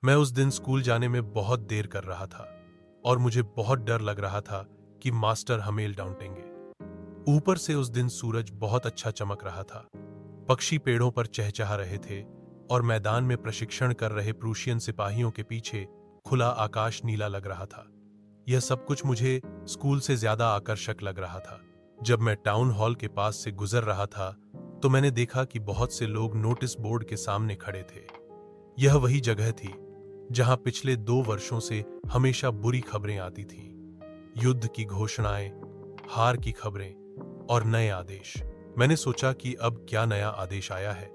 मैं उस दिन स्कूल जाने में बहुत देर कर रहा था और मुझे बहुत डर लग रहा था कि मास्टर हमेल डांटेंगे। ऊपर से उस दिन सूरज बहुत अच्छा चमक रहा था। पक्षी पेड़ों पर चहचहा रहे थे और मैदान में प्रशिक्षण कर रहे प्रूशियन सिपाहियों के पीछे खुला आकाश नीला लग रहा था। यह सब कुछ मुझे स्कूल से ज्यादा आकर्षक लग रहा था। जब मैं टाउन हॉल के पास से गुजर रहा था तो मैंने देखा कि बहुत से लोग नोटिस बोर्ड के सामने खड़े थे। यह वही जगह थी जहां पिछले 2 वर्षों से हमेशा बुरी खबरें आती थीं। युद्ध की घोषणाएं, हार की खबरें और नए आदेश। मैंने सोचा कि अब क्या नया आदेश आया है,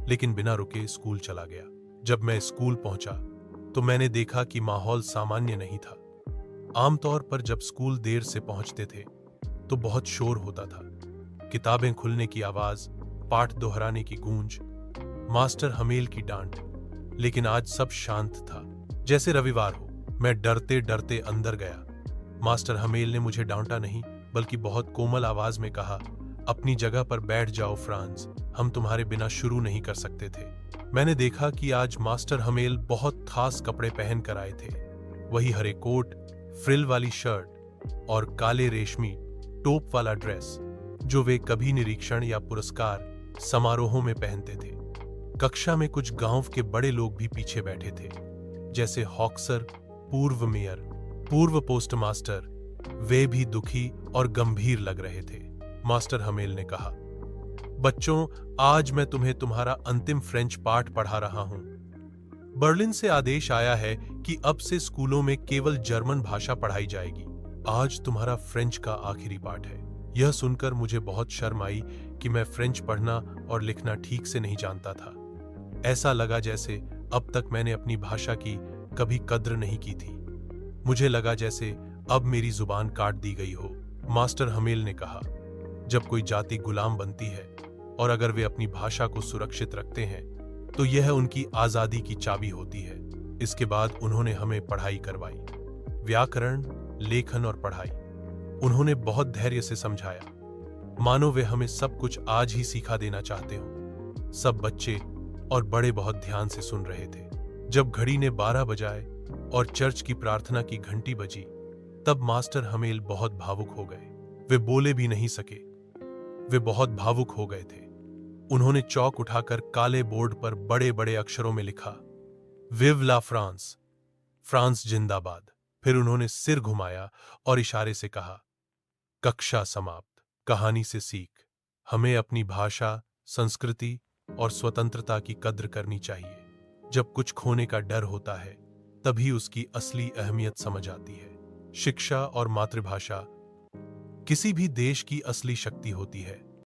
लेकिन बिना रुके स्कूल चला गया। जब मैं स्कूल पहुंचा तो मैंने देखा कि माहौल सामान्य नहीं था। आमतौर पर जब स्कूल देर से पहुंचते थे तो बहुत शोर होता था। किताबें खुलने की आवाज, पाठ दोहराने की गूंज, मास्टर हमेल की डांट। लेकिन आज सब शांत था, जैसे रविवार हो। मैं डरते डरते अंदर गया। मास्टर हमेल ने मुझे डांटा नहीं, बल्कि बहुत कोमल आवाज में कहा, अपनी जगह पर बैठ जाओ फ्रांस, हम तुम्हारे बिना शुरू नहीं कर सकते थे। मैंने देखा कि आज मास्टर हमेल बहुत खास कपड़े पहन कर आए थे। वही हरे कोट, फ्रिल वाली शर्ट और काले रेशमी टोप वाला ड्रेस जो वे कभी निरीक्षण या पुरस्कार समारोहों में पहनते थे। कक्षा में कुछ गांव के बड़े लोग भी पीछे बैठे थे, जैसे हॉक्सर, पूर्व मेयर, पूर्व पोस्टमास्टर। वे भी दुखी और गंभीर लग रहे थे। मास्टर हमेल ने कहा, बच्चों, आज मैं तुम्हें तुम्हारा अंतिम फ्रेंच पाठ पढ़ा रहा हूं। बर्लिन से आदेश आया है कि अब से स्कूलों में केवल जर्मन भाषा पढ़ाई जाएगी। आज तुम्हारा फ्रेंच का आखिरी पाठ है। यह सुनकर मुझे बहुत शर्म आई कि मैं फ्रेंच पढ़ना और लिखना ठीक से नहीं जानता था। ऐसा लगा जैसे अब तक मैंने अपनी भाषा की कभी कद्र नहीं की थी। मुझे लगा जैसे अब मेरी जुबान काट दी गई हो। मास्टर हमेल ने कहा, जब कोई जाति गुलाम बनती है और अगर वे अपनी भाषा को सुरक्षित रखते हैं तो यह उनकी आजादी की चाबी होती है। इसके बाद उन्होंने हमें पढ़ाई करवाई, व्याकरण, लेखन और पढ़ाई। उन्होंने बहुत धैर्य से समझाया, मानो वे हमें सब कुछ आज ही सिखा देना चाहते हो। सब बच्चे और बड़े बहुत ध्यान से सुन रहे थे। जब घड़ी ने 12 बजाए और चर्च की प्रार्थना की घंटी बजी, तब मास्टर हमेल बहुत भावुक हो गए। वे बोले भी नहीं सके, वे बहुत भावुक हो गए थे। उन्होंने चौक उठाकर काले बोर्ड पर बड़े बड़े अक्षरों में लिखा, विव ला फ्रांस, फ्रांस जिंदाबाद। फिर उन्होंने सिर घुमाया और इशारे से कहा, कक्षा समाप्त। कहानी से सीख, हमें अपनी भाषा, संस्कृति और स्वतंत्रता की कद्र करनी चाहिए। जब कुछ खोने का डर होता है तभी उसकी असली अहमियत समझ आती है। शिक्षा और मातृभाषा किसी भी देश की असली शक्ति होती है।